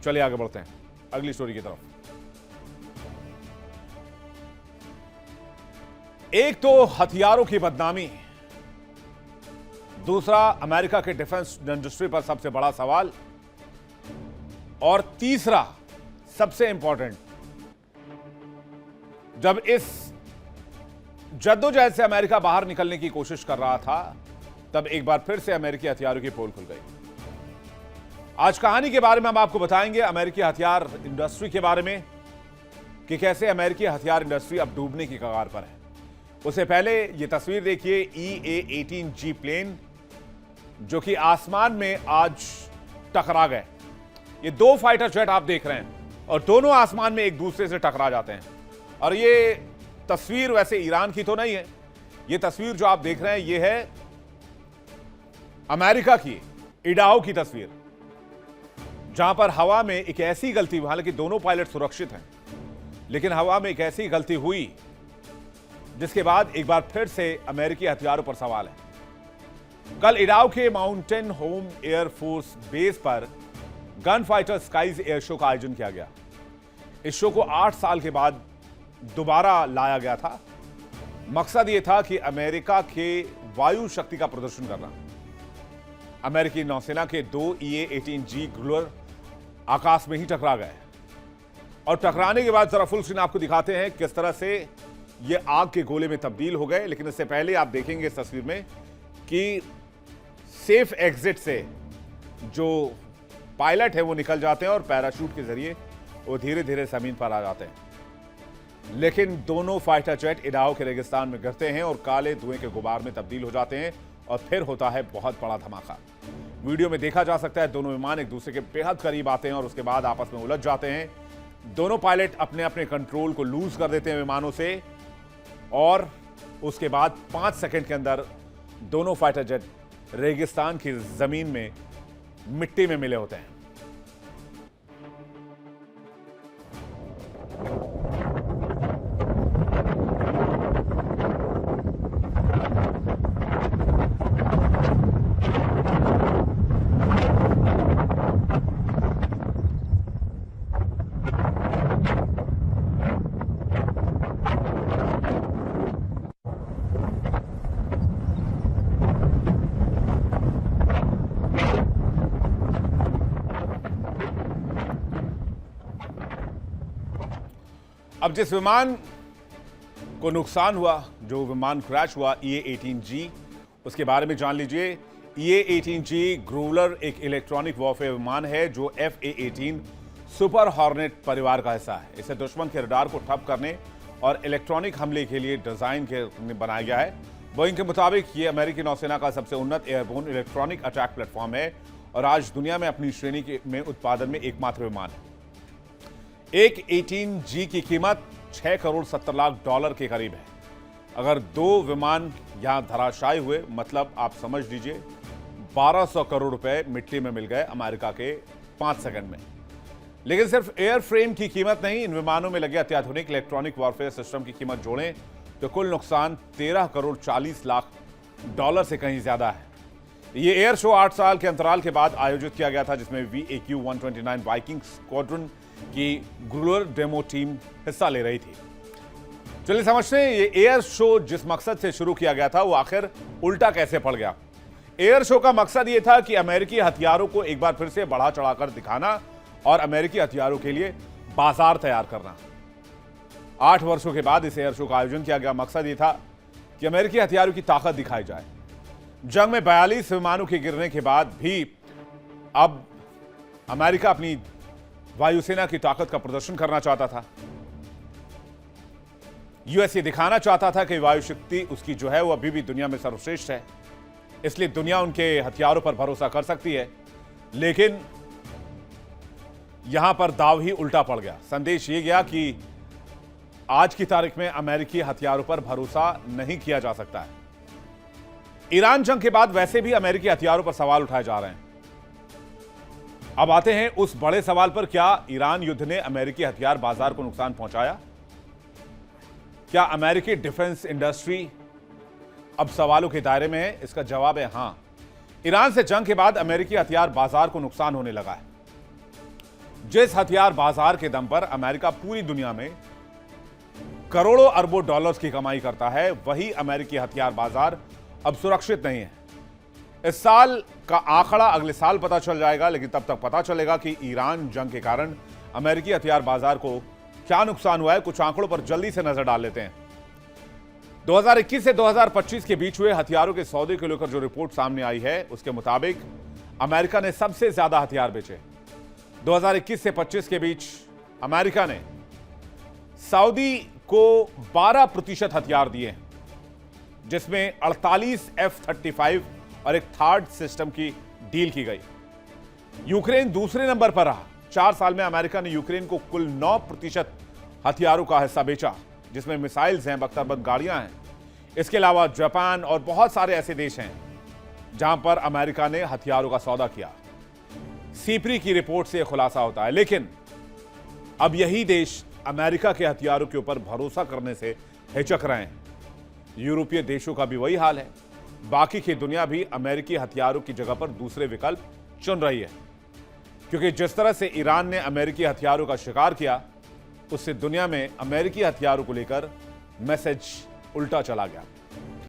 चलिए आगे बढ़ते हैं अगली स्टोरी की तरफ। एक तो हथियारों की बदनामी, दूसरा अमेरिका के डिफेंस इंडस्ट्री पर सबसे बड़ा सवाल, और तीसरा सबसे इंपॉर्टेंट, जब इस जद्दोजहद से अमेरिका बाहर निकलने की कोशिश कर रहा था तब एक बार फिर से अमेरिकी हथियारों की पोल खुल गई। आज कहानी के बारे में हम आपको बताएंगे, अमेरिकी हथियार इंडस्ट्री के बारे में, कि कैसे अमेरिकी हथियार इंडस्ट्री अब डूबने की कगार पर है। उससे पहले यह तस्वीर देखिए, EA-18G प्लेन जो कि आसमान में आज टकरा गए। ये दो फाइटर जेट आप देख रहे हैं और दोनों आसमान में एक दूसरे से टकरा जाते हैं। और ये तस्वीर वैसे ईरान की तो नहीं है, ये तस्वीर जो आप देख रहे हैं ये है अमेरिका की इडाहो की तस्वीर, जहां पर हवा में एक ऐसी गलती, हालांकि दोनों पायलट सुरक्षित हैं, लेकिन हवा में एक ऐसी गलती हुई जिसके बाद एक बार फिर से अमेरिकी हथियारों पर सवाल है। कल इडाहो के Mountain Home Air Force Base पर Gunfighter Skies air show का आयोजन किया गया। इस शो को 8 साल के बाद दोबारा लाया गया था। मकसद यह था कि अमेरिका के वायु शक्ति का प्रदर्शन करना। अमेरिकी नौसेना के 2 EA-18G ग्रूलर आकाश में ही टकरा गए, और टकराने के बाद जरा फुल स्क्रीन आपको दिखाते हैं किस तरह से ये आग के गोले में तब्दील हो गए। लेकिन इससे पहले आप देखेंगे इस तस्वीर में कि सेफ एग्जिट से जो पायलट है वो निकल जाते हैं और पैराशूट के जरिए वो धीरे धीरे जमीन पर आ जाते हैं। लेकिन दोनों फाइटर जेट इडाहो के रेगिस्तान में गिरते हैं और काले धुएं के गुबार में तब्दील हो जाते हैं, और फिर होता है बहुत बड़ा धमाका। वीडियो में देखा जा सकता है दोनों विमान एक दूसरे के बेहद करीब आते हैं और उसके बाद आपस में उलझ जाते हैं। दोनों पायलट अपने अपने कंट्रोल को लूज कर देते हैं विमानों से, और उसके बाद 5 सेकंड के अंदर दोनों फाइटर जेट रेगिस्तान की जमीन में मिट्टी में मिले होते हैं। अब जिस विमान को नुकसान हुआ, जो विमान क्रैश हुआ EA-18G, उसके बारे में जान लीजिए। EA-18G ग्रूलर एक इलेक्ट्रॉनिक वॉरफेयर विमान है जो FA-18 सुपर हॉर्नेट परिवार का हिस्सा है। इसे दुश्मन के रडार को ठप करने और इलेक्ट्रॉनिक हमले के लिए डिजाइन बनाया गया है। बोइंग के मुताबिक ये अमेरिकी नौसेना का सबसे उन्नत एयरबोर्न इलेक्ट्रॉनिक अटैक प्लेटफॉर्म है और आज दुनिया में अपनी श्रेणी में उत्पादन में एकमात्र विमान है। एक 18G की कीमत $6 करोड़ 70 लाख के करीब है। अगर 2 विमान यहां धराशायी हुए, मतलब आप समझ लीजिए 1200 करोड़ रुपए मिट्टी में मिल गए अमेरिका के 5 सेकंड में। लेकिन सिर्फ एयर फ्रेम की कीमत नहीं, इन विमानों में लगे अत्याधुनिक इलेक्ट्रॉनिक वॉरफेयर सिस्टम की कीमत जोड़ें तो कुल नुकसान $13 करोड़ 40 लाख से कहीं ज्यादा है। यह एयर शो 8 साल के अंतराल के बाद आयोजित किया गया था, जिसमें VAQ-129 वाइकिंग स्क्वाड्रन की ग्रूलर डेमो टीम हिस्सा ले रही थी। चलिए समझते हैं ये एयर शो जिस मकसद से शुरू किया गया था वो आखिर उल्टा कैसे पड़ गया। एयर शो का मकसद ये था कि अमेरिकी हथियारों को एक बार फिर से बढ़ा चढ़ाकर दिखाना और अमेरिकी हथियारों के लिए बाजार तैयार करना। 8 वर्षों के बाद इस एयर शो का आयोजन किया गया। मकसद ये था कि अमेरिकी हथियारों की ताकत दिखाई जाए। जंग में 42 विमानों के गिरने के बाद भी अब अमेरिका अपनी वायुसेना की ताकत का प्रदर्शन करना चाहता था। यूएस ये दिखाना चाहता था कि वायु शक्ति उसकी जो है वो अभी भी दुनिया में सर्वश्रेष्ठ है, इसलिए दुनिया उनके हथियारों पर भरोसा कर सकती है। लेकिन यहां पर दाव ही उल्टा पड़ गया। संदेश ये गया कि आज की तारीख में अमेरिकी हथियारों पर भरोसा नहीं किया जा सकता है। ईरान जंग के बाद वैसे भी अमेरिकी हथियारों पर सवाल उठाए जा रहे हैं। अब आते हैं उस बड़े सवाल पर, क्या ईरान युद्ध ने अमेरिकी हथियार बाजार को नुकसान पहुंचाया? क्या अमेरिकी डिफेंस इंडस्ट्री अब सवालों के दायरे में है? इसका जवाब है हां। ईरान से जंग के बाद अमेरिकी हथियार बाजार को नुकसान होने लगा है। जिस हथियार बाजार के दम पर अमेरिका पूरी दुनिया में करोड़ों अरबों डॉलर्स की कमाई करता है, वही अमेरिकी हथियार बाजार अब सुरक्षित नहीं है। इस साल का आंकड़ा अगले साल पता चल जाएगा, लेकिन तब तक पता चलेगा कि ईरान जंग के कारण अमेरिकी हथियार बाजार को क्या नुकसान हुआ है। कुछ आंकड़ों पर जल्दी से नजर डाल लेते हैं। 2021 से 2025 के बीच हुए हथियारों के सौदे को लेकर जो रिपोर्ट सामने आई है, उसके मुताबिक अमेरिका ने सबसे ज्यादा हथियार बेचे। 2021 से 25 के बीच अमेरिका ने सऊदी को 12% हथियार दिए हैं, जिसमें 48 F-35 और एक थर्ड सिस्टम की डील की गई। यूक्रेन दूसरे नंबर पर रहा। 4 साल में अमेरिका ने यूक्रेन को कुल 9% हथियारों का हिस्सा बेचा, जिसमें मिसाइल्स हैं, बख्तरबंद गाड़ियां हैं। इसके अलावा जापान और बहुत सारे ऐसे देश हैं जहां पर अमेरिका ने हथियारों का सौदा किया। सीपरी की रिपोर्ट से खुलासा होता है। लेकिन अब यही देश अमेरिका के हथियारों के ऊपर भरोसा करने से हिचक रहे हैं। यूरोपीय देशों का भी वही हाल है। बाकी की दुनिया भी अमेरिकी हथियारों की जगह पर दूसरे विकल्प चुन रही है, क्योंकि जिस तरह से ईरान ने अमेरिकी हथियारों का शिकार किया, उससे दुनिया में अमेरिकी हथियारों को लेकर मैसेज उल्टा चला गया।